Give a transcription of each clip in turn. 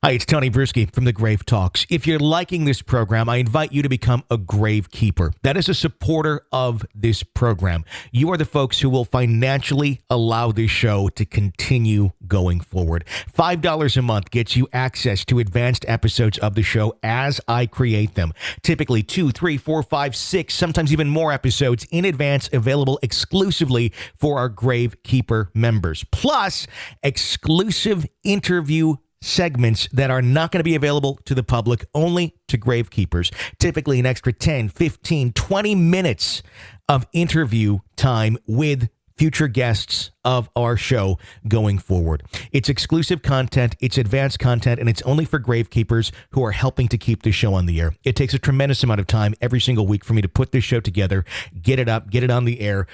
Hi, it's Tony Bruschi from The Grave Talks. If you're liking this program, I invite you to become a grave keeper. That is a supporter of this program. You are the folks who will financially allow this show to continue going forward. $5 a month gets you access to advanced episodes of the show as I create them. Typically 2, 3, 4, 5, 6, sometimes even more episodes in advance available exclusively for our Grave Keeper members. Plus, exclusive interview segments that are not going to be available to the public, only to grave keepers. Typically an extra 10, 15, 20 minutes of interview time with future guests of our show going forward. It's exclusive content, it's advanced content, and it's only for grave keepers who are helping to keep this show on the air. It takes a tremendous amount of time every single week for me to put this show together, get it up, get it on the air,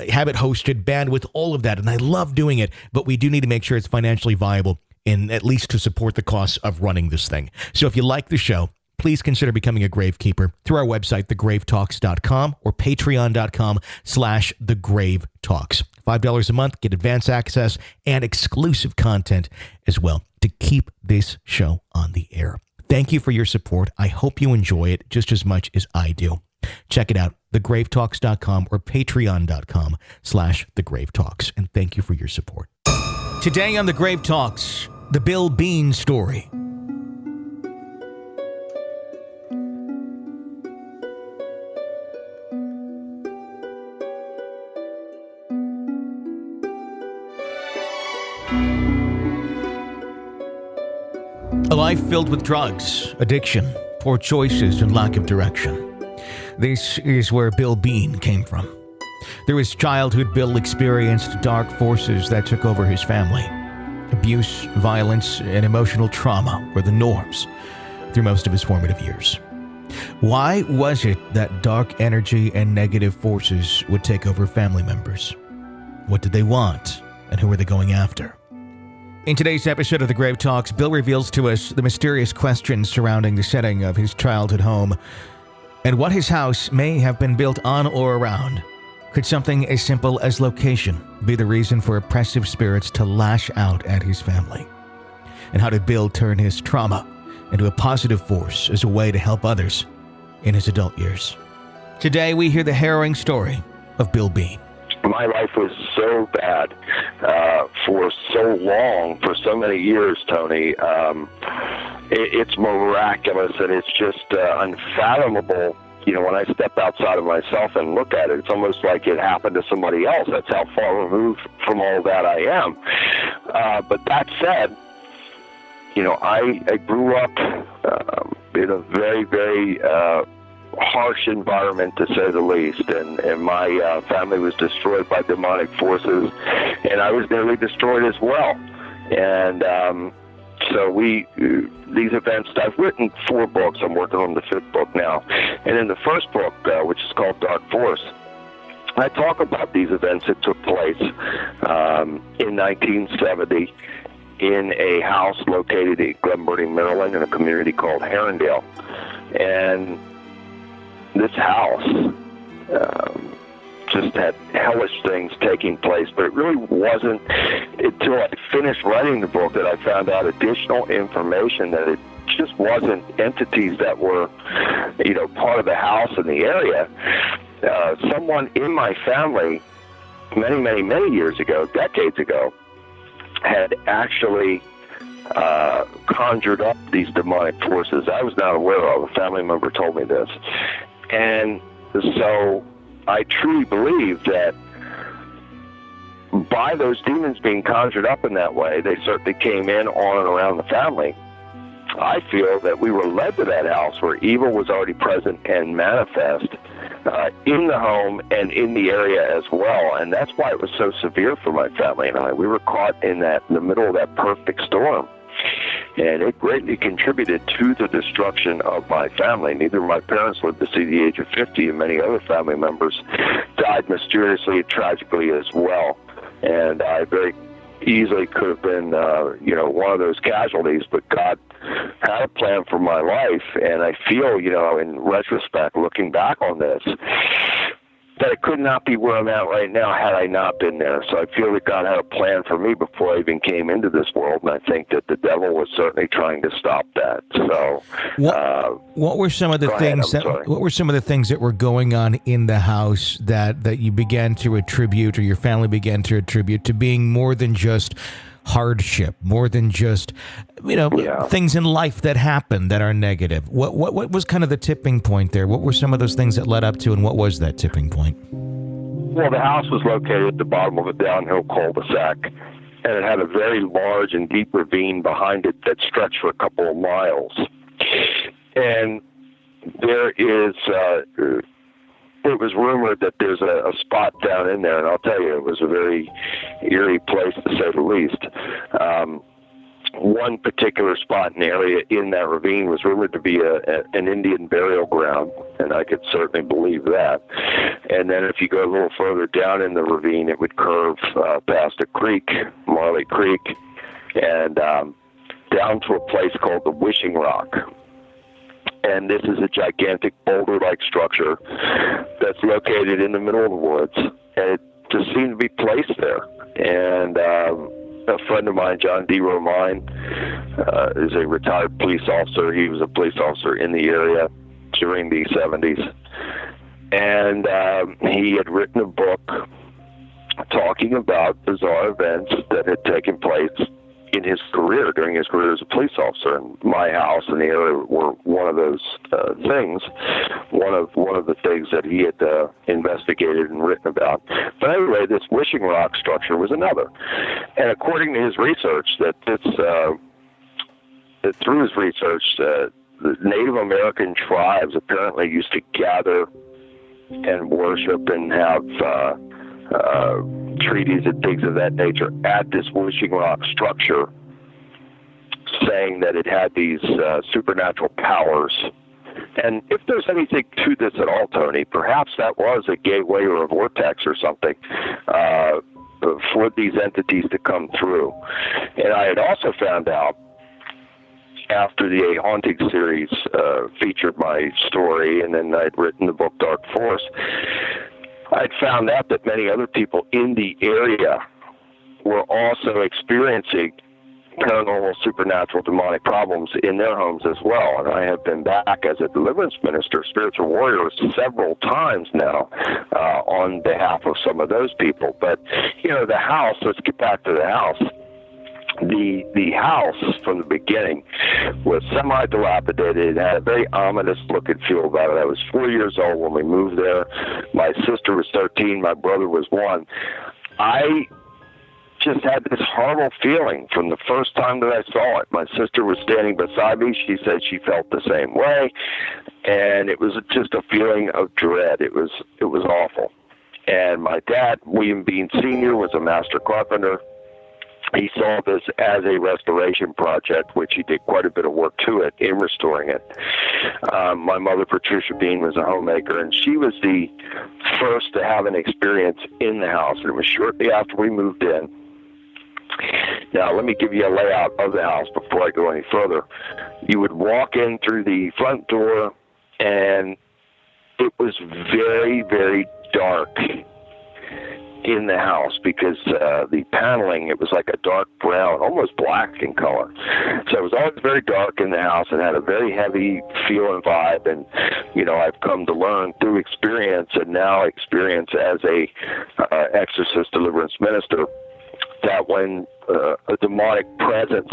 have it hosted, bandwidth, all of that. And I love doing it, but we do need to make sure it's financially viable, in at least to support the costs of running this thing. So if you like the show, please consider becoming a grave keeper through our website, thegravetalks.com or patreon.com/thegravetalks. $5 a month, get advance access and exclusive content as well to keep this show on the air. Thank you for your support. I hope you enjoy it just as much as I do. Check it out, thegravetalks.com or patreon.com/thegravetalks. And thank you for your support. Today on The Grave Talks, the Bill Bean story. A life filled with drugs, addiction, poor choices, and lack of direction. This is where Bill Bean came from. Through his childhood, Bill experienced dark forces that took over his family. Abuse, violence, and emotional trauma were the norms through most of his formative years. Why was it that dark energy and negative forces would take over family members? What did they want, and who were they going after? In today's episode of The Grave Talks, Bill reveals to us the mysterious questions surrounding the setting of his childhood home and what his house may have been built on or around. Could something as simple as location be the reason for oppressive spirits to lash out at his family? And how did Bill turn his trauma into a positive force as a way to help others in his adult years? Today, we hear the harrowing story of Bill Bean. My life was so bad for so long, for so many years, Tony. It's miraculous, and it's just unfathomable. You know, when I step outside of myself and look at it, it's almost like it happened to somebody else. That's how far removed from all that I am. But that said, you know, I grew up in a very, very harsh environment, to say the least, and my family was destroyed by demonic forces, and I was nearly destroyed as well. And so these events, I've written 4 books. I'm working on the 5th book now. And in the first book, which is called Dark Force, I talk about these events that took place in 1970 in a house located in Glen Burnie, Maryland, in a community called Herondale. And this house just had hellish things taking place, but it really wasn't until I finished writing the book that I found out additional information that it just wasn't entities that were, you know, part of the house in the area. Someone in my family many, many, many years ago, decades ago, had actually conjured up these demonic forces I was not aware of. A family member told me this. And so I truly believe that by those demons being conjured up in that way, they certainly came in on and around the family. I feel that we were led to that house where evil was already present and manifest in the home and in the area as well. And that's why it was so severe for my family and I. We were caught in the middle of that perfect storm. And it greatly contributed to the destruction of my family. Neither of my parents lived to see the age of 50, and many other family members died mysteriously and tragically as well. And I very easily could have been, one of those casualties, but God had a plan for my life. And I feel, in retrospect, looking back on this, But it could not be where I'm at right now had I not been there. So I feel that God had a plan for me before I even came into this world, and I think that the devil was certainly trying to stop that. So, what were some of the things what were some of the things that were going on in the house that you began to attribute, or your family began to attribute, to being more than just hardship, more than just, things in life that happen that are negative? What was kind of the tipping point there? What were some of those things that led up to, and what was that tipping point? Well, the house was located at the bottom of a downhill cul-de-sac, and it had a very large and deep ravine behind it that stretched for a couple of miles. And there is, it was rumored that there's a spot down in there, and I'll tell you, it was a very eerie place, to say the least. One particular spot in the area in that ravine was rumored to be an Indian burial ground, and I could certainly believe that. And then if you go a little further down in the ravine, it would curve past a creek, Marley Creek, and down to a place called the Wishing Rock. And this is a gigantic boulder-like structure that's located in the middle of the woods, and it just seemed to be placed there. And a friend of mine, John D. Romine, is a retired police officer. He was a police officer in the area during the 70s. And he had written a book talking about bizarre events that had taken place in his career, during his career as a police officer. And my house and the area were one of those things, one of the things that he had investigated and written about. But anyway, this Wishing Rock structure was another. And according to his research, through his research, the Native American tribes apparently used to gather and worship and have treaties and things of that nature at this Wishing Rock structure, saying that it had these supernatural powers. And if there's anything to this at all, Tony, perhaps that was a gateway or a vortex or something for these entities to come through. And I had also found out, after the A Haunting series featured my story, and then I'd written the book Dark Force, I'd found out that many other people in the area were also experiencing paranormal, supernatural, demonic problems in their homes as well. And I have been back as a deliverance minister, spiritual warrior, several times now on behalf of some of those people. But, the house, let's get back to the house. The house from the beginning was semi-dilapidated. It had a very ominous look and feel about it. I was 4 years old when we moved there. My sister was 13. My brother was 1. I just had this horrible feeling from the first time that I saw it. My sister was standing beside me. She said she felt the same way, and it was just a feeling of dread. It was awful. And my dad, William Bean Sr., was a master carpenter. He saw this as a restoration project, which he did quite a bit of work to it in restoring it. My mother, Patricia Bean, was a homemaker, and she was the first to have an experience in the house. And it was shortly after we moved in. Now, let me give you a layout of the house before I go any further. You would walk in through the front door, and it was very, very dark in the house because the paneling, it was like a dark brown, almost black in color. So it was always very dark in the house and had a very heavy feel and vibe. And, I've come to learn through experience and now experience as a exorcist deliverance minister that when a demonic presence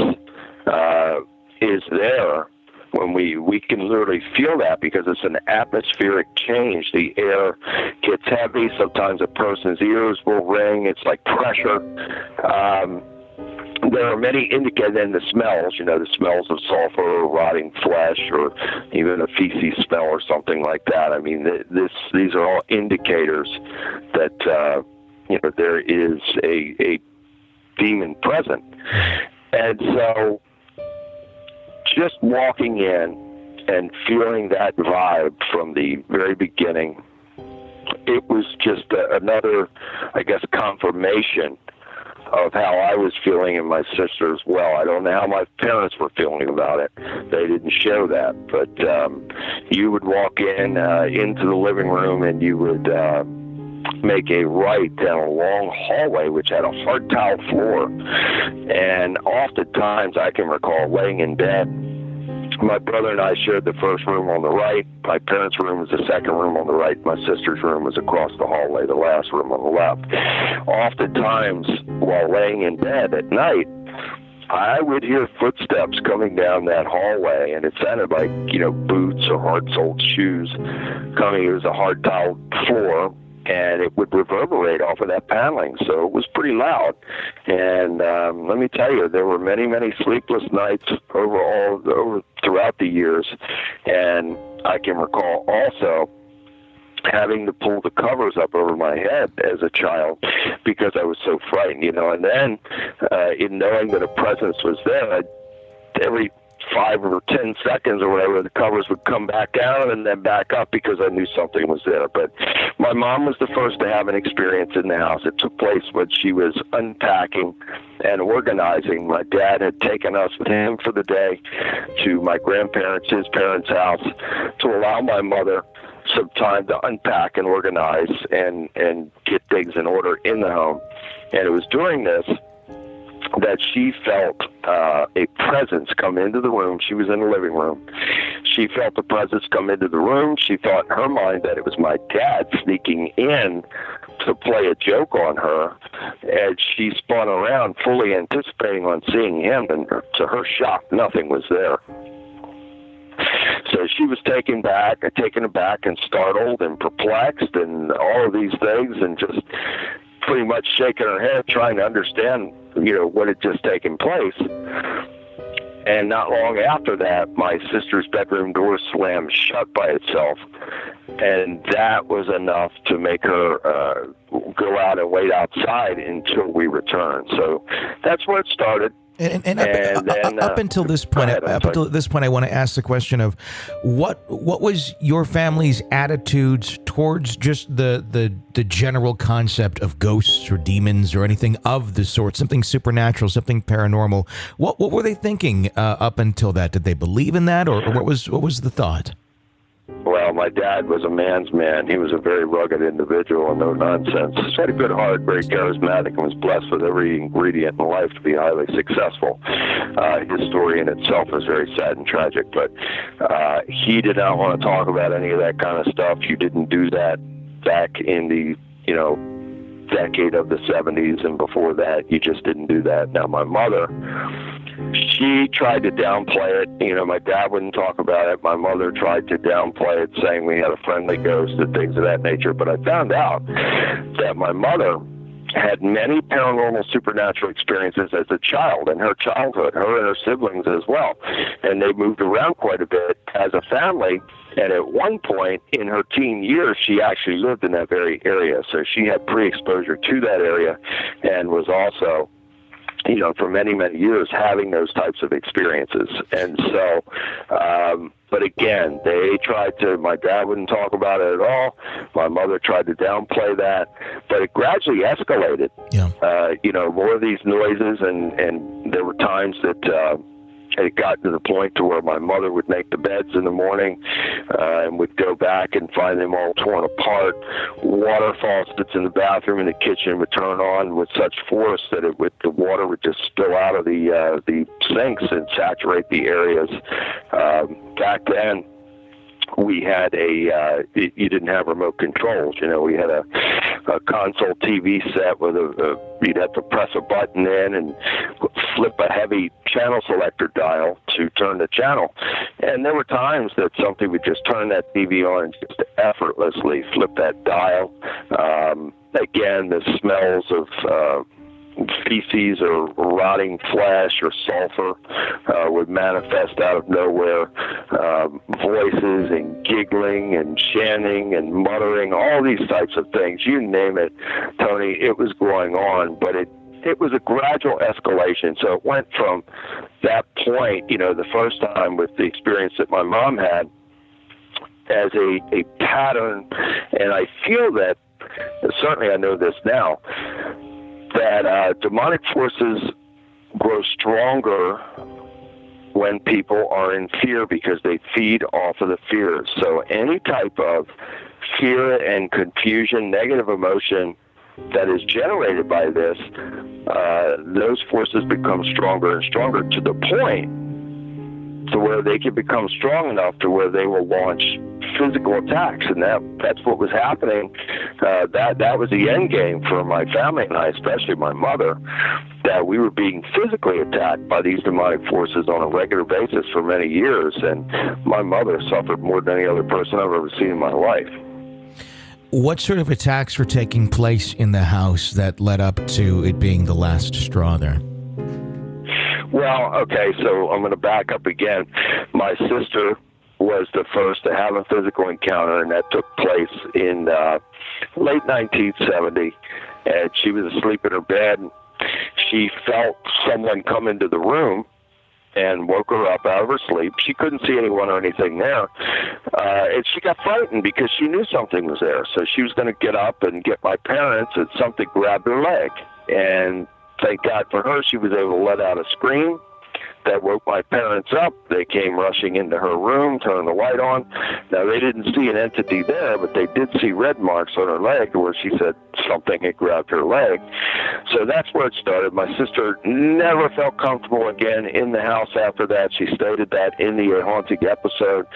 is there, when we can literally feel that because it's an atmospheric change. The air gets heavy. Sometimes a person's ears will ring. It's like pressure. There are many indicators, and the smells, the smells of sulfur or rotting flesh or even a feces smell or something like that. I mean, these are all indicators that, there is a demon present. And so just walking in and feeling that vibe from the very beginning, it was just another, confirmation of how I was feeling and my sister as well. I don't know how my parents were feeling about it. They didn't show that. But you would walk in into the living room and you would make a right down a long hallway which had a hard tile floor. And oftentimes I can recall laying in bed. My brother and I shared the first room on the right. My parents' room was the second room on the right. My sister's room was across the hallway, the last room on the left. Oftentimes, while laying in bed at night, I would hear footsteps coming down that hallway, and it sounded like, boots or hard-soled shoes coming. It was a hard-tiled floor, and it would reverberate off of that paneling, so it was pretty loud. And let me tell you, there were many, many sleepless nights over throughout the years, and I can recall also having to pull the covers up over my head as a child because I was so frightened, and then in knowing that a presence was there, every 5 or 10 seconds or whatever, the covers would come back down and then back up because I knew something was there. But my mom was the first to have an experience in the house. It took place when she was unpacking and organizing. My dad had taken us with him for the day to my grandparents, his parents' house, to allow my mother some time to unpack and organize and get things in order in the home. And it was during this that she felt a presence come into the room. She was in the living room. She felt the presence come into the room. She thought in her mind that it was my dad sneaking in to play a joke on her, and she spun around fully anticipating on seeing him, and to her shock, nothing was there. So she was taken aback and startled and perplexed and all of these things, and just pretty much shaking her head trying to understand, what had just taken place. And not long after that, my sister's bedroom door slammed shut by itself, and that was enough to make her go out and wait outside until we returned. So that's where it started. Up until this point, I want to ask the question of what was your family's attitudes towards just the general concept of ghosts or demons or anything of the sort, something supernatural, something paranormal. What were they thinking up until that? Did they believe in that, or what was the thought? Well, my dad was a man's man. He was a very rugged individual and no nonsense. He had a good heart, very charismatic, and was blessed with every ingredient in life to be highly successful. His story in itself is very sad and tragic, but he did not want to talk about any of that kind of stuff. You didn't do that back in the, decade of the 70s, and before that, you just didn't do that. Now, my mother, she tried to downplay it. My dad wouldn't talk about it. My mother tried to downplay it, saying we had a friendly ghost and things of that nature. But I found out that my mother had many paranormal supernatural experiences as a child in her childhood, her and her siblings as well. And they moved around quite a bit as a family. And at one point in her teen years, she actually lived in that very area. So she had pre-exposure to that area and was also, for many, many years having those types of experiences. And so, but again, my dad wouldn't talk about it at all. My mother tried to downplay that, but it gradually escalated. Yeah. More of these noises, and there were times that, it got to the point to where my mother would make the beds in the morning and would go back and find them all torn apart. Water faucets in the bathroom and the kitchen would turn on with such force that the water would just spill out of the sinks and saturate the areas. Back then, we had you didn't have remote controls. We had a console TV set with you'd have to press a button in and flip a heavy channel selector dial to turn the channel. And there were times that something would just turn that TV on and just effortlessly flip that dial. Again, the smells of feces or rotting flesh or sulfur would manifest out of nowhere. Voices and giggling and chanting and muttering, all these types of things, you name it, Tony, it was going on, but it was a gradual escalation. So it went from that point, the first time with the experience that my mom had, as a pattern, and I feel that, certainly I know this now, that demonic forces grow stronger when people are in fear because they feed off of the fear. So any type of fear and confusion, negative emotion that is generated by this, those forces become stronger and stronger to the point to where they can become strong enough to where they will launch physical attacks, and that's what was happening. That was the end game for my family and I, especially my mother, that we were being physically attacked by these demonic forces on a regular basis for many years, and my mother suffered more than any other person I've ever seen in my life. What sort of attacks were taking place in the house that led up to it being the last straw there? Well, okay, so I'm going to back up again. My sister was the first to have a physical encounter, and that took place in late 1970. And she was asleep in her bed. She felt someone come into the room and woke her up out of her sleep. She couldn't see anyone or anything there. And she got frightened because she knew something was there. So she was going to get up and get my parents, and something grabbed her leg. And thank God for her, she was able to let out a scream that woke my parents up. They came rushing into her room, turned the light on. Now, they didn't see an entity there, but they did see red marks on her leg where she said something had grabbed her leg. So that's where it started. My sister never felt comfortable again in the house after that. She stated that in the haunting episode.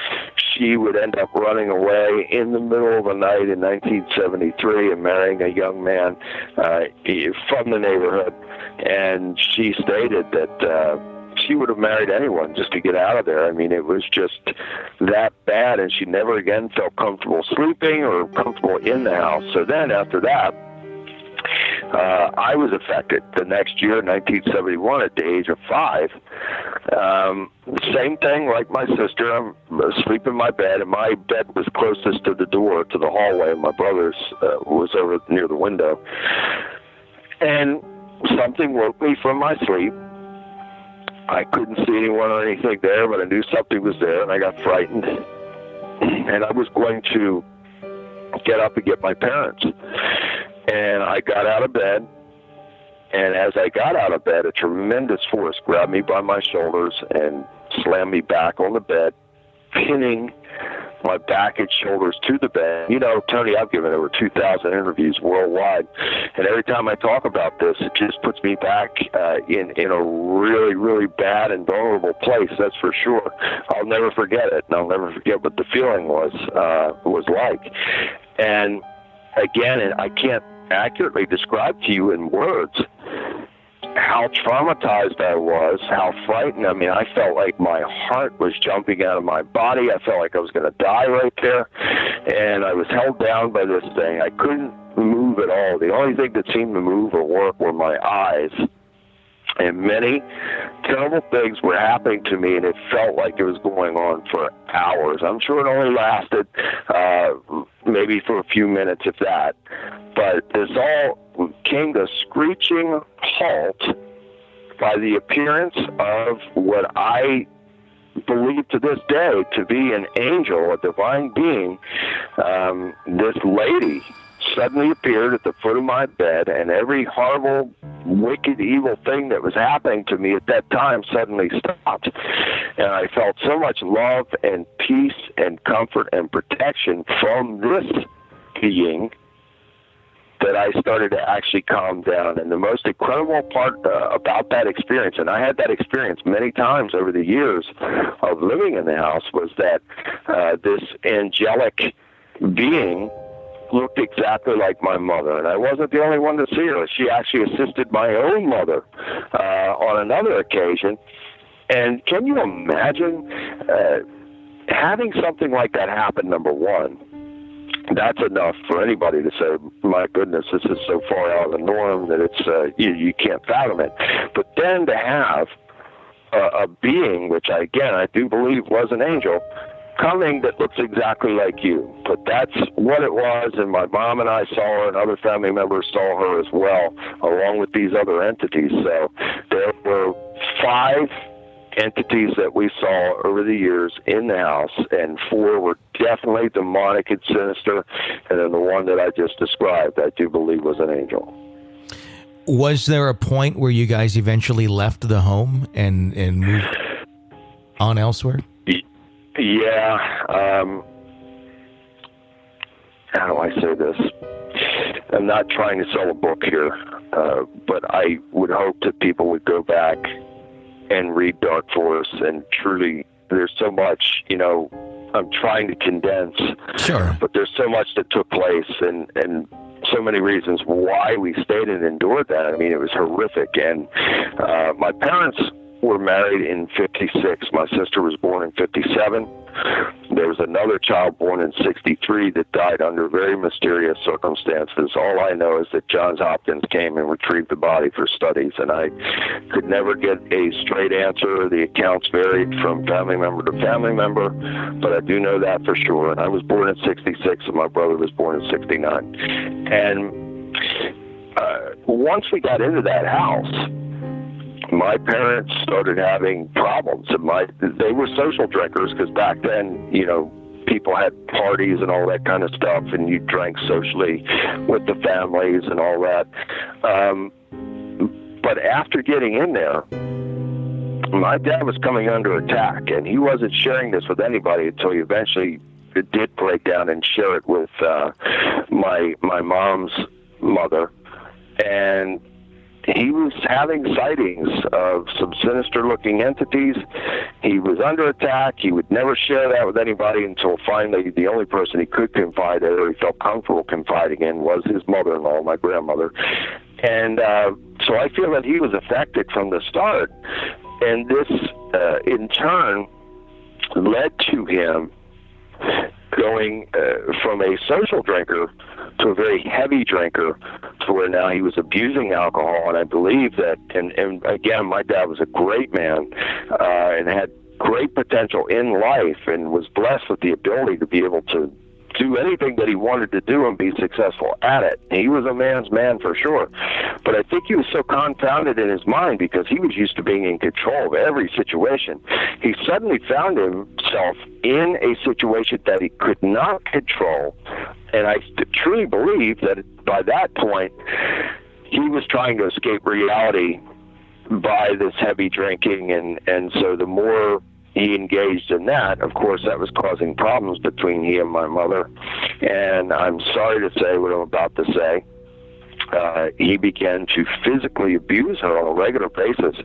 She would end up running away in the middle of the night in 1973 and marrying a young man from the neighborhood. And she stated that she would have married anyone just to get out of there. I mean, it was just that bad, and she never again felt comfortable sleeping or comfortable in the house. So then after that, I was affected the next year, 1971, at the age of 5. Same thing like my sister. I'm asleep in my bed, and my bed was closest to the door, to the hallway. My brother's was over near the window. And something woke me from my sleep. I couldn't see anyone or anything there, but I knew something was there, and I got frightened. And I was going to get up and get my parents. And I got out of bed, and as I got out of bed, a tremendous force grabbed me by my shoulders and slammed me back on the bed, pinning my back and shoulders to the bed. You know, Tony, I've given over 2,000 interviews worldwide, and every time I talk about this, it just puts me back in a really, really bad and vulnerable place, that's for sure. I'll never forget it, and I'll never forget what the feeling was like. And again, I can't accurately describe to you in words how traumatized I was, how frightened. I mean, I felt like my heart was jumping out of my body. I felt like I was going to die right there. And I was held down by this thing. I couldn't move at all. The only thing that seemed to move or work were my eyes. And many terrible things were happening to me, and it felt like it was going on for hours. I'm sure it only lasted maybe for a few minutes, if that. But this all came to a screeching halt by the appearance of what I believe to this day to be an angel, a divine being. This lady suddenly appeared at the foot of my bed, and every horrible, wicked, evil thing that was happening to me at that time suddenly stopped. And I felt so much love and peace and comfort and protection from this being that I started to actually calm down. And the most incredible part about that experience, and I had that experience many times over the years of living in the house, was that this angelic being looked exactly like my mother, and I wasn't the only one to see her. She actually assisted my own mother on another occasion. And can you imagine having something like that happen? Number one, that's enough for anybody to say, my goodness, this is so far out of the norm that it's you can't fathom it. But then to have a being, which I do believe was an angel, coming that looks exactly like you. But that's what it was, and my mom and I saw her, and other family members saw her as well, along with these other entities. So there were 5 entities that we saw over the years in the house, and 4 were definitely demonic and sinister, and then the one that I just described, I do believe was an angel. Was there a point where you guys eventually left the home and moved on elsewhere? Yeah. how do I say this? I'm not trying to sell a book here, but I would hope that people would go back and read Dark Forest, and truly, there's so much, I'm trying to condense, Sure, but there's so much that took place, and so many reasons why we stayed and endured that. I mean, it was horrific. And my parents were married in 56. My sister was born in 57. There was another child born in 63 that died under very mysterious circumstances. All I know is that Johns Hopkins came and retrieved the body for studies, and I could never get a straight answer. The accounts varied from family member to family member, but I do know that for sure. And I was born in 66, and my brother was born in 69. And once we got into that house, my parents started having problems. They were social drinkers, because back then, people had parties and all that kind of stuff, and you drank socially with the families and all that. But after getting in there, my dad was coming under attack, and he wasn't sharing this with anybody until he eventually did break down and share it with my mom's mother. And he was having sightings of some sinister-looking entities. He was under attack. He would never share that with anybody until finally the only person he could confide in, or he felt comfortable confiding in, was his mother-in-law, my grandmother. And so I feel that he was affected from the start. And this, in turn, led to him going from a social drinker to a very heavy drinker, to where now he was abusing alcohol. And I believe that, and again, my dad was a great man and had great potential in life, and was blessed with the ability to be able to do anything that he wanted to do and be successful at it. He was a man's man for sure. But I think he was so confounded in his mind, because he was used to being in control of every situation. He suddenly found himself in a situation that he could not control. And I truly believe that by that point, he was trying to escape reality by this heavy drinking. And so the more he engaged in that, of course, that was causing problems between he and my mother. And I'm sorry to say what I'm about to say. He began to physically abuse her on a regular basis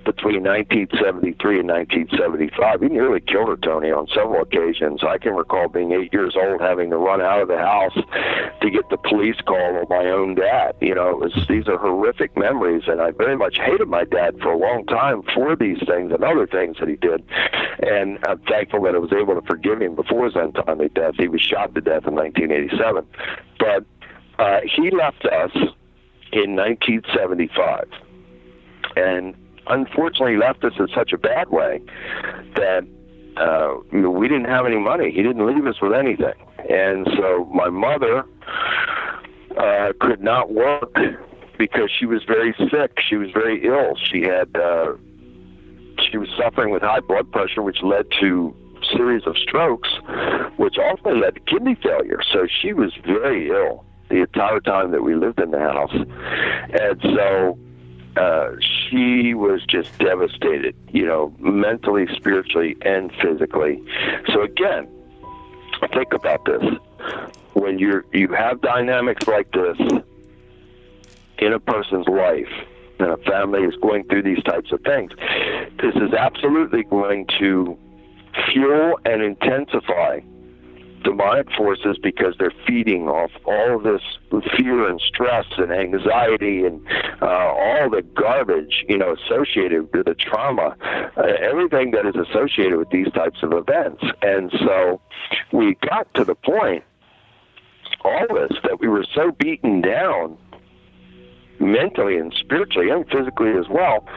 between 1973 and 1975. He nearly killed her, Tony, on several occasions. I can recall being 8 years old, having to run out of the house to get the police call of my own dad. These are horrific memories, and I very much hated my dad for a long time for these things and other things that he did. And I'm thankful that I was able to forgive him before his untimely death. He was shot to death in 1987. But he left us in 1975, and unfortunately left us in such a bad way that we didn't have any money. He didn't leave us with anything. And so my mother could not work because she was very sick. She was very ill. She was suffering with high blood pressure, which led to a series of strokes, which also led to kidney failure. So she was very ill the entire time that we lived in the house. And so she was just devastated, mentally, spiritually, and physically. So again, think about this. When you have dynamics like this in a person's life, and a family is going through these types of things, this is absolutely going to fuel and intensify demonic forces, because they're feeding off all of this fear and stress and anxiety and all the garbage, associated with the trauma, everything that is associated with these types of events. And so we got to the point, all of us, that we were so beaten down mentally and spiritually and physically as well,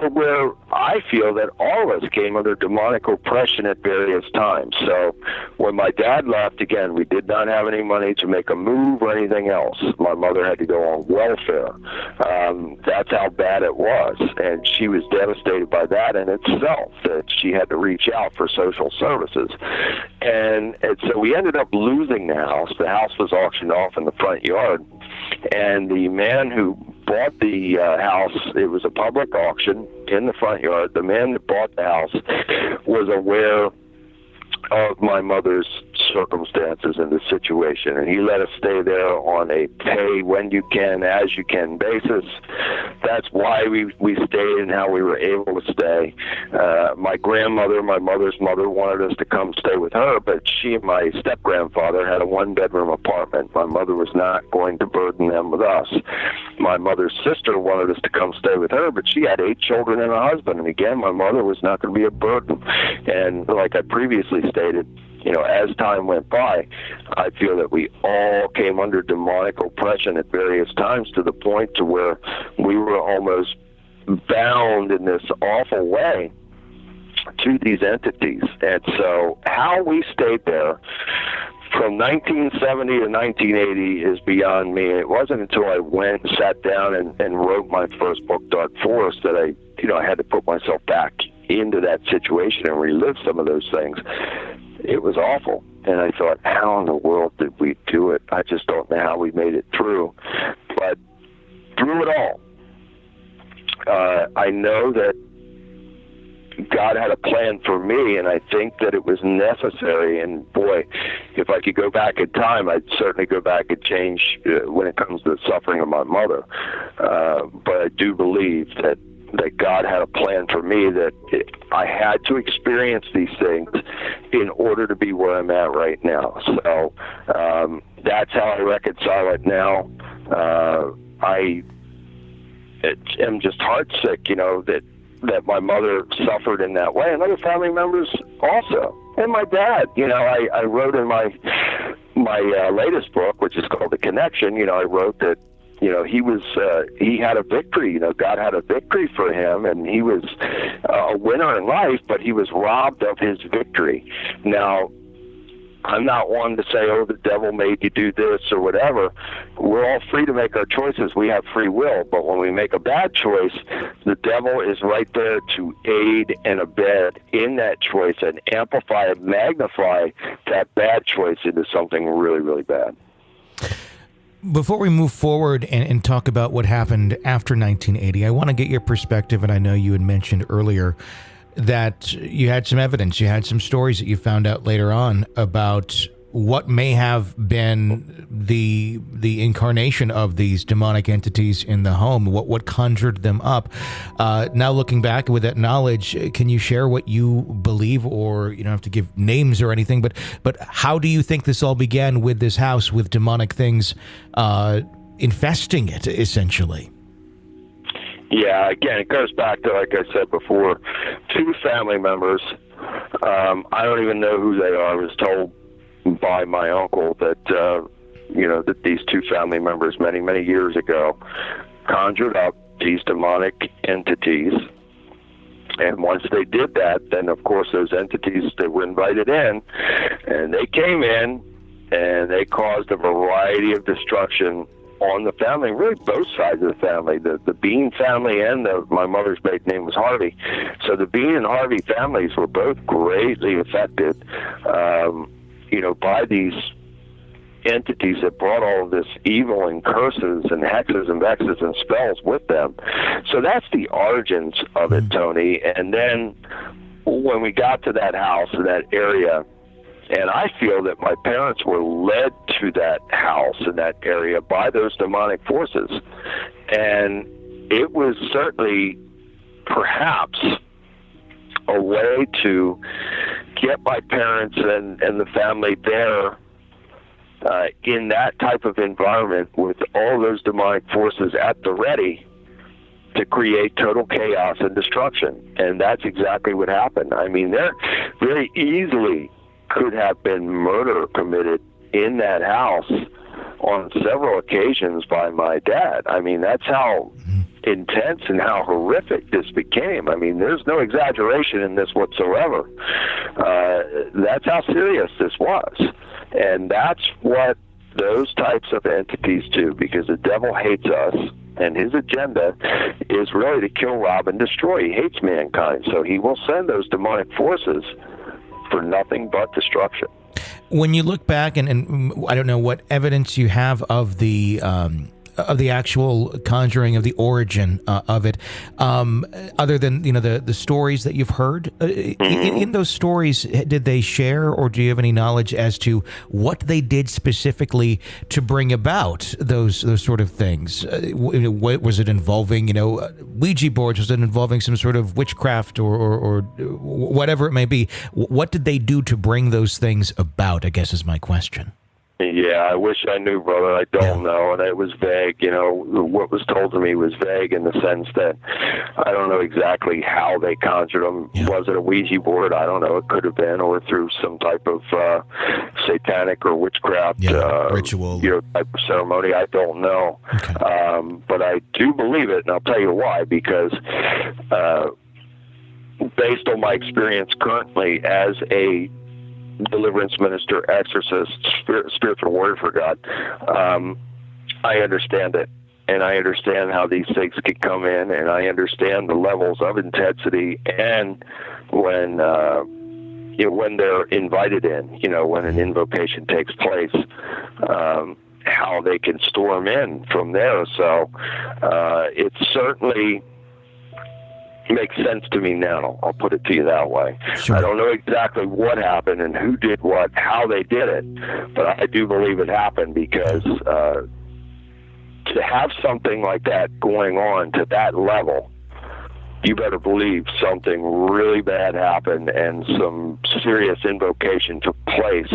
to where I feel that all of us came under demonic oppression at various times. So when my dad left, again, we did not have any money to make a move or anything else. My mother had to go on welfare. That's how bad it was. And she was devastated by that in itself, that she had to reach out for social services. And so we ended up losing the house. The house was auctioned off in the front yard. And the man who bought the house, it was a public auction in the front yard. The man that bought the house was aware of my mother's circumstances in the situation, and he let us stay there on a pay when you can, as you can basis. That's why we stayed and how we were able to stay. My grandmother, my mother's mother, wanted us to come stay with her, but she and my step-grandfather had a one-bedroom apartment. My mother was not going to burden them with us. My mother's sister wanted us to come stay with her, but she had 8 children and a husband, and again, my mother was not going to be a burden. And like I previously stated, as time went by, I feel that we all came under demonic oppression at various times, to the point to where we were almost bound in this awful way to these entities. And so how we stayed there from 1970 to 1980 is beyond me. It wasn't until I went and sat down and wrote my first book, Dark Forest, that I had to put myself back into that situation and relive some of those things. It was awful. And I thought, how in the world did we do it? I just don't know how we made it through. But through it all, I know that God had a plan for me, and I think that it was necessary. And boy, if I could go back in time, I'd certainly go back and change when it comes to the suffering of my mother. But I do believe that God had a plan for me, that I had to experience these things in order to be where I'm at right now. So that's how I reconcile it now. I am just heartsick, that my mother suffered in that way, and other family members also, and my dad. I wrote in my latest book, which is called The Connection. I wrote that he had a victory. God had a victory for him, and he was a winner in life, but he was robbed of his victory. Now, I'm not one to say, the devil made you do this or whatever. We're all free to make our choices. We have free will. But when we make a bad choice, the devil is right there to aid and abet in that choice and amplify and magnify that bad choice into something really, really bad. Before we move forward and talk about what happened after 1980, I want to get your perspective, and I know you had mentioned earlier that you had some evidence, you had some stories that you found out later on about what may have been the incarnation of these demonic entities in the home, what conjured them up. Now looking back with that knowledge, can you share what you believe, or you don't have to give names or anything, but how do you think this all began with this house, with demonic things infesting it, essentially? Yeah, again, it goes back to, like I said before, 2 family members. I don't even know who they are. I was told by my uncle that, that these 2 family members many, many years ago conjured up these demonic entities. And once they did that, then, of course, those entities, they were invited in, and they came in, and they caused a variety of destruction on the family, really both sides of the family, the Bean family and my mother's maiden name was Harvey. So the Bean and Harvey families were both greatly affected, by these entities that brought all of this evil and curses and hexes and vexes and spells with them. So that's the origins of it, Tony. And then when we got to that house, that area, and I feel that my parents were led to that house in that area by those demonic forces. And it was certainly perhaps a way to get my parents and the family there in that type of environment with all those demonic forces at the ready to create total chaos and destruction. And that's exactly what happened. I mean, there very easily could have been murder committed in that house on several occasions by my dad. I mean, that's how intense and how horrific this became. I mean, there's no exaggeration in this whatsoever. That's how serious this was. And that's what those types of entities do, because the devil hates us, and his agenda is really to kill, rob, and destroy. He hates mankind, so he will send those demonic forces for nothing but destruction. When you look back, and I don't know what evidence you have of the the actual conjuring, of the origin of it, other than the stories that you've heard. In those stories, did they share, or do you have any knowledge as to what they did specifically to bring about those sort of things? What was it involving? Ouija boards? Was it involving some sort of witchcraft or whatever it may be? What did they do to bring those things about, I guess is my question. Yeah, I wish I knew, brother. I don't know, and it was vague. What was told to me was vague in the sense that I don't know exactly how they conjured them. Yeah. Was it a Ouija board? I don't know. It could have been, or through some type of satanic or witchcraft ritual, type of ceremony. I don't know, okay. But I do believe it, and I'll tell you why. Because based on my experience currently as a deliverance minister, exorcist, spiritual warrior for God, I understand it, and I understand how these things can come in, and I understand the levels of intensity, and when they're invited in, when an invocation takes place, how they can storm in from there. So it certainly makes sense to me now. I'll put it to you that way. Sure. I don't know exactly what happened and who did what, how they did it, but I do believe it happened because to have something like that going on to that level, you better believe something really bad happened and some serious invocation took place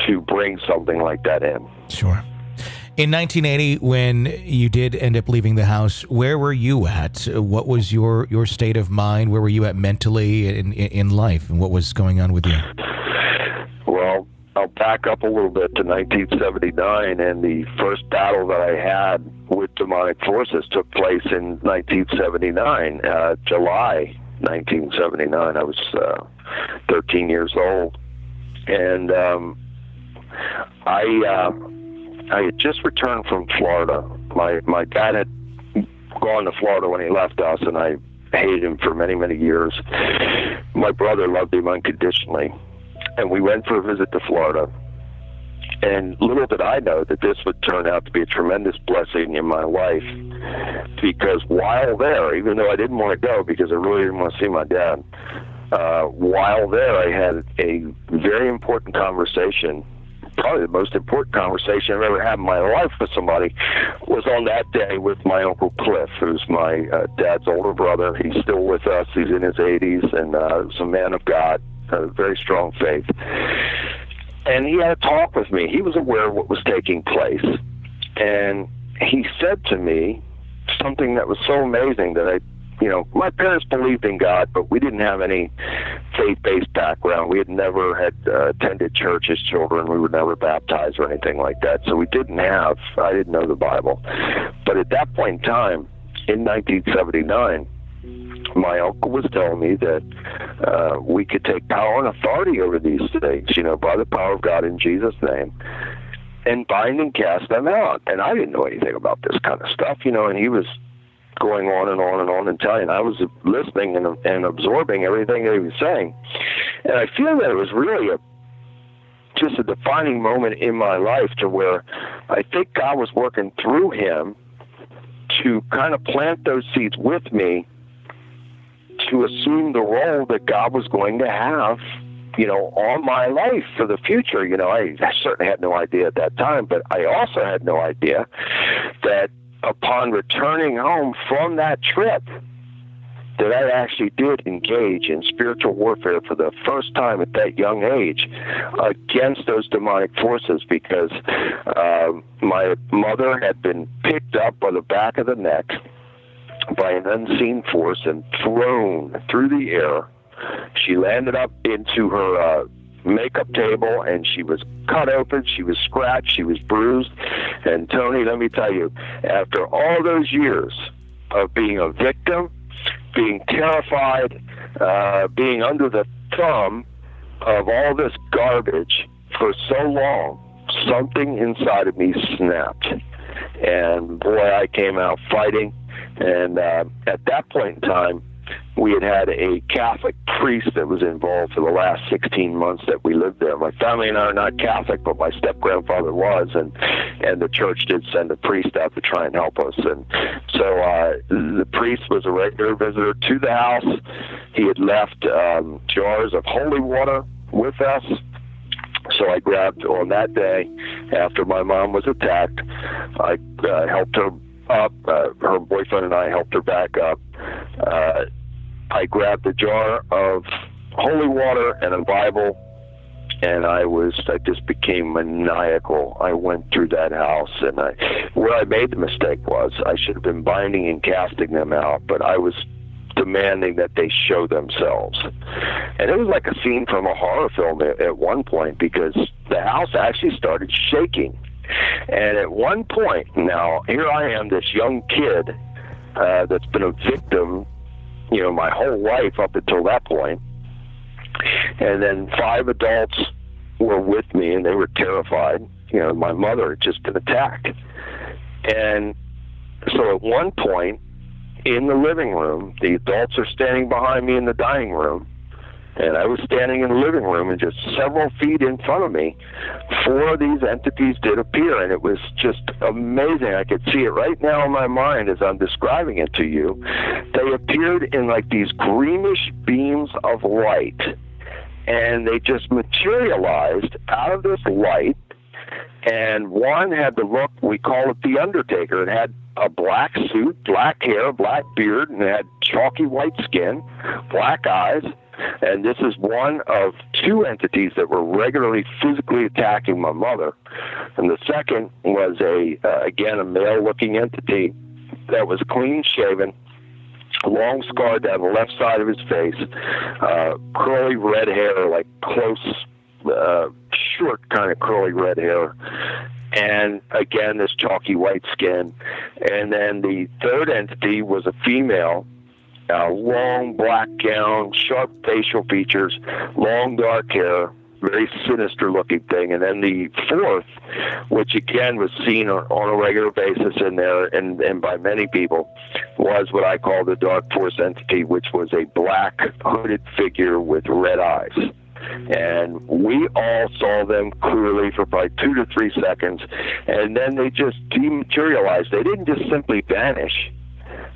to bring something like that in. Sure. In 1980, when you did end up leaving the house, where were you at? What was your state of mind? Where were you at mentally in life, and what was going on with you? Well, I'll back up a little bit to 1979, and the first battle that I had with demonic forces took place in 1979, July 1979. I was 13 years old, and I had just returned from Florida. My dad had gone to Florida when he left us, and I hated him for many, many years. My brother loved him unconditionally, and we went for a visit to Florida. And little did I know that this would turn out to be a tremendous blessing in my life, because while there, even though I didn't want to go because I really didn't want to see my dad, while there I had a very important conversation. Probably the most important conversation I've ever had in my life with somebody was on that day with my Uncle Cliff, who's my dad's older brother. He's still with us. He's in his 80s and was a man of God, very strong faith. And he had a talk with me. He was aware of what was taking place. And he said to me something that was so amazing that my parents believed in God, but we didn't have any faith-based background. We had never attended church as children. We were never baptized or anything like that. So I didn't know the Bible. But at that point in time, in 1979, my uncle was telling me that we could take power and authority over these things, by the power of God in Jesus' name, and bind and cast them out. And I didn't know anything about this kind of stuff, and he was going on and on and on and telling. I was listening and absorbing everything that he was saying. And I feel that it was really just a defining moment in my life to where I think God was working through him to kind of plant those seeds with me to assume the role that God was going to have, on my life for the future. I certainly had no idea at that time, but I also had no idea that upon returning home from that trip, that I actually did engage in spiritual warfare for the first time at that young age against those demonic forces, because my mother had been picked up by the back of the neck by an unseen force and thrown through the air. She landed up into her makeup table, and she was cut open, she was scratched, she was bruised. And Tony, let me tell you, after all those years of being a victim, being terrified, being under the thumb of all this garbage for so long, something inside of me snapped. And boy, I came out fighting. And at that point in time, we had a Catholic priest that was involved for the last 16 months that we lived there. My family and I are not Catholic, but my step-grandfather was, and the church did send a priest out to try and help us. And so the priest was a regular visitor to the house. He had left jars of holy water with us. So I grabbed, on that day, after my mom was attacked, I helped her up. Her boyfriend and I helped her back up. I grabbed a jar of holy water and a Bible, and I just became maniacal. I went through that house, and where I made the mistake was I should have been binding and casting them out, but I was demanding that they show themselves. And it was like a scene from a horror film at one point, because the house actually started shaking. And at one point, now, here I am, this young kid that's been a victim, my whole life up until that point. And then 5 adults were with me, and they were terrified. My mother had just been attacked. And so at one point, in the living room, the adults are standing behind me in the dining room, and I was standing in the living room, and just several feet in front of me, 4 of these entities did appear, and it was just amazing. I could see it right now in my mind as I'm describing it to you. They appeared in like these greenish beams of light, and they just materialized out of this light, and one had the look, we call it the Undertaker. It had a black suit, black hair, black beard, and it had chalky white skin, black eyes. And this is one of 2 entities that were regularly physically attacking my mother. And the second was again, a male-looking entity that was clean-shaven, long scar down the left side of his face, curly red hair, like close, short kind of curly red hair. And again, this chalky white skin. And then the third entity was a female, long black gown, sharp facial features, long dark hair, very sinister looking thing. And then the fourth, which again was seen on a regular basis in there and by many people, was what I call the Dark Force entity, which was a black hooded figure with red eyes. And we all saw them clearly for probably 2 to 3 seconds, and then they just dematerialized. They didn't just simply vanish.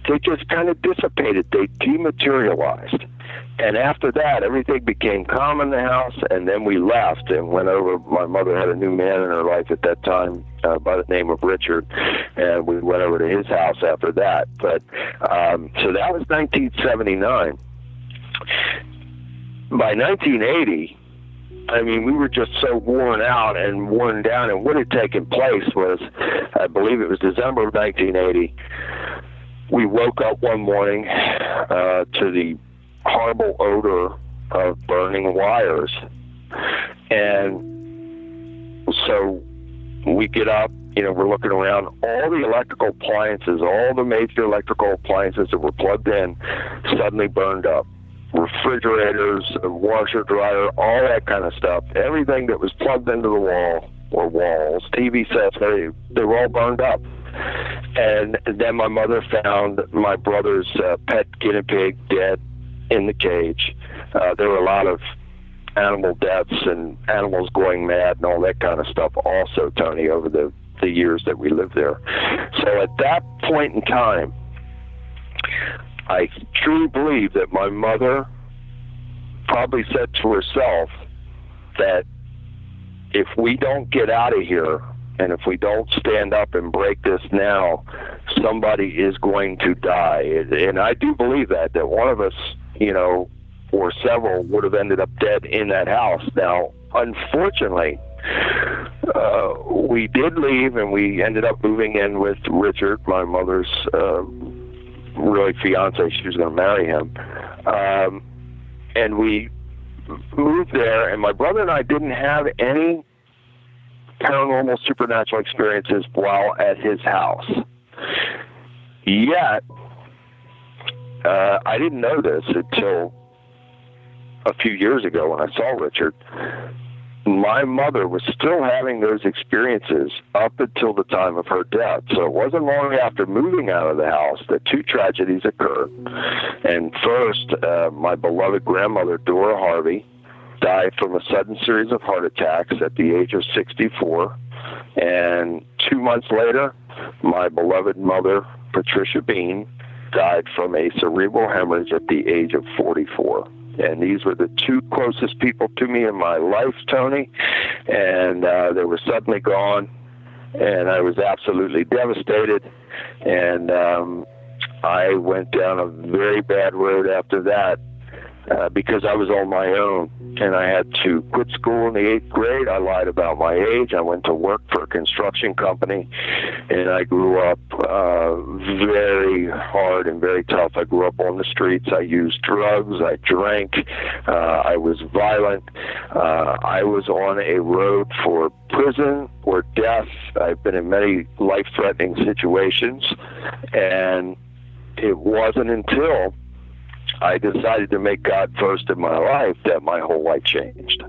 They just kind of dissipated. They dematerialized. And after that, everything became calm in the house, and then we left and went over. My mother had a new man in her life at that time by the name of Richard, and we went over to his house after that. But so that was 1979. By 1980, I mean, we were just so worn out and worn down, and what had taken place was, I believe it was December of 1980, we woke up one morning to the horrible odor of burning wires. And so we get up, we're looking around, all the electrical appliances, all the major electrical appliances that were plugged in suddenly burned up. Refrigerators, washer, dryer, all that kind of stuff. Everything that was plugged into the wall or walls, TV sets, they were all burned up. And then my mother found my brother's pet guinea pig dead in the cage. There were a lot of animal deaths and animals going mad and all that kind of stuff also, Tony, over the years that we lived there. So at that point in time, I truly believe that my mother probably said to herself that if we don't get out of here and if we don't stand up and break this now, somebody is going to die. And I do believe that one of us, or several would have ended up dead in that house. Now, unfortunately, we did leave and we ended up moving in with Richard, my mother's really fiance. She was going to marry him. And we moved there, and my brother and I didn't have any paranormal supernatural experiences while at his house. Yet, I didn't know this until a few years ago when I saw Richard. my mother was still having those experiences up until the time of her death. So it wasn't long after moving out of the house that two tragedies occurred. And first, my beloved grandmother, Dora Harvey, died from a sudden series of heart attacks at the age of 64. And 2 months later, my beloved mother, Patricia Bean, died from a cerebral hemorrhage at the age of 44. And these were the two closest people to me in my life, Tony. And they were suddenly gone, and I was absolutely devastated. And I went down a very bad road after that because I was on my own. And I had to quit school in the 8th grade. I lied about my age. I went to work for a construction company, and I grew up very hard and very tough. I grew up on the streets. I used drugs. I drank. I was violent. I was on a road for prison or death. I've been in many life-threatening situations, and it wasn't until I decided to make God first in my life that my whole life changed.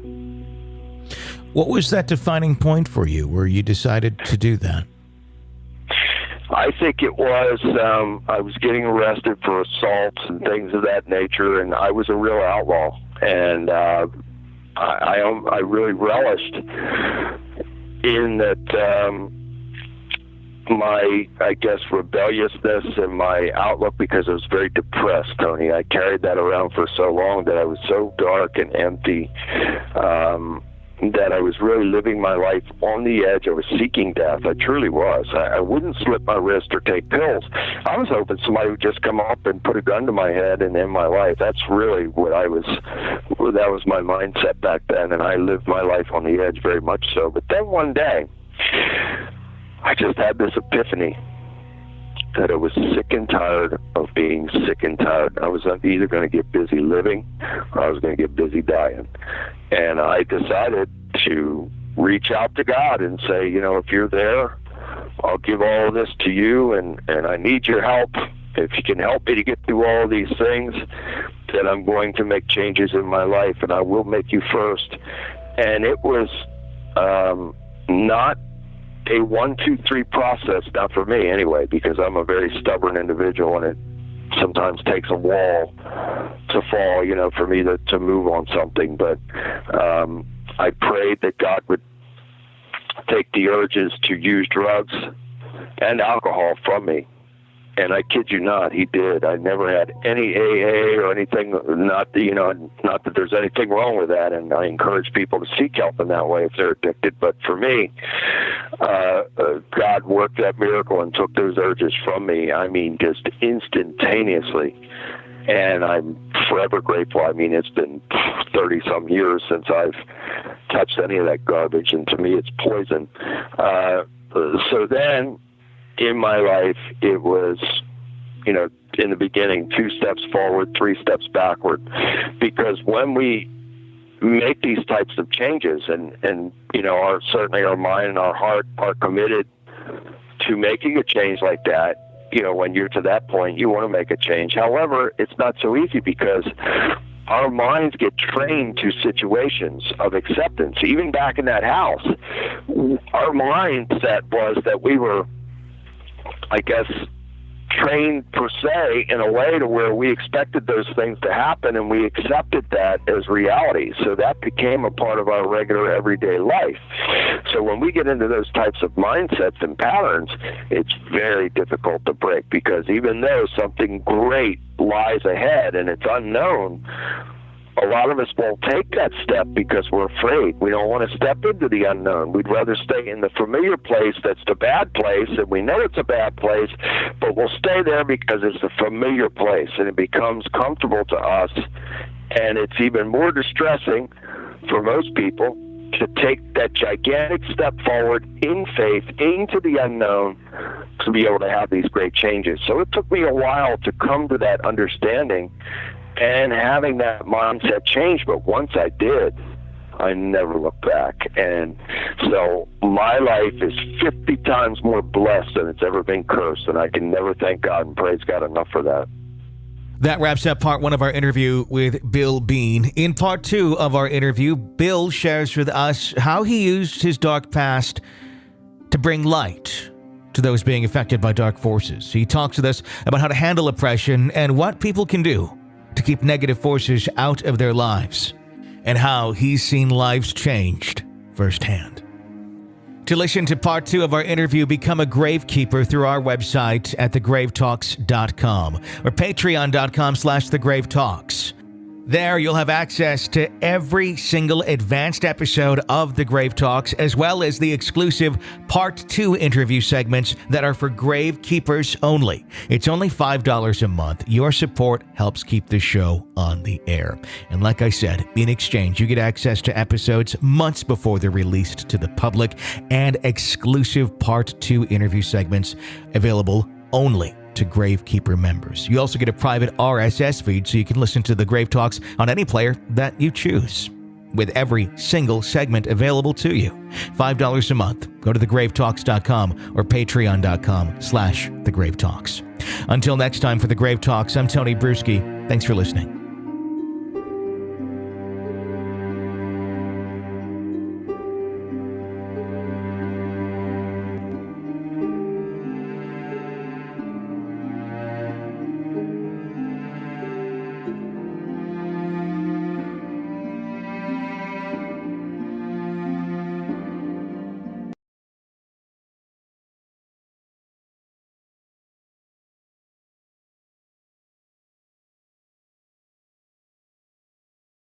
What was that defining point for you where you decided to do that? I think it was, I was getting arrested for assaults and things of that nature, and I was a real outlaw. And I really relished in that my, I guess, rebelliousness and my outlook, because I was very depressed, Tony. I carried that around for so long that I was so dark and empty that I was really living my life on the edge. I was seeking death. I truly was. I wouldn't slip my wrist or take pills. I was hoping somebody would just come up and put a gun to my head and end my life. That's really what that was my mindset back then, and I lived my life on the edge very much so. But then one day, I just had this epiphany that I was sick and tired of being sick and tired. I was either going to get busy living or I was going to get busy dying. And I decided to reach out to God and say, you know, if you're there, I'll give all of this to you, and I need your help. If you can help me to get through all of these things, then I'm going to make changes in my life, and I will make you first. And it was not a 1, 2, 3 process, not for me anyway, because I'm a very stubborn individual, and it sometimes takes a wall to fall, you know, for me to move on something. But I prayed that God would take the urges to use drugs and alcohol from me. And I kid you not, he did. I never had any AA or anything, not that there's anything wrong with that, and I encourage people to seek help in that way if they're addicted. But for me, God worked that miracle and took those urges from me, I mean, just instantaneously. And I'm forever grateful. I mean, it's been 30-some years since I've touched any of that garbage, and to me it's poison. So then, in my life, it was, you know, in the beginning, 2 steps forward, 3 steps backward. Because when we make these types of changes and you know, certainly our mind and our heart are committed to making a change like that, you know, when you're to that point, you want to make a change. However, it's not so easy because our minds get trained to situations of acceptance. Even back in that house, our mindset was that we were, I guess, trained per se in a way to where we expected those things to happen, and we accepted that as reality. So that became a part of our regular everyday life. So when we get into those types of mindsets and patterns, it's very difficult to break, because even though something great lies ahead and it's unknown, a lot of us won't take that step because we're afraid. We don't want to step into the unknown. We'd rather stay in the familiar place that's the bad place, and we know it's a bad place, but we'll stay there because it's a familiar place, and it becomes comfortable to us. And it's even more distressing for most people to take that gigantic step forward in faith into the unknown to be able to have these great changes. So it took me a while to come to that understanding and having that mindset change, but once I did, I never looked back. And so my life is 50 times more blessed than it's ever been cursed, and I can never thank God and praise God enough for that. That wraps up part 1 of our interview with Bill Bean. In part 2 of our interview, Bill shares with us how he used his dark past to bring light to those being affected by dark forces. He talks with us about how to handle oppression and what people can do to keep negative forces out of their lives, and how he's seen lives changed firsthand. To listen to part 2 of our interview, become a Gravekeeper through our website at thegravetalks.com or patreon.com/thegravetalks. There, you'll have access to every single advanced episode of The Grave Talks, as well as the exclusive Part 2 interview segments that are for Gravekeepers only. It's only $5 a month. Your support helps keep the show on the air. And like I said, in exchange, you get access to episodes months before they're released to the public and exclusive Part 2 interview segments available only to Gravekeeper members. You also get a private RSS feed so you can listen to the Grave Talks on any player that you choose, with every single segment available to you. $5 a month. Go to thegravetalks.com or patreon.com/thegravetalks. Until next time, for The Grave Talks, I'm Tony Bruschi. Thanks for listening.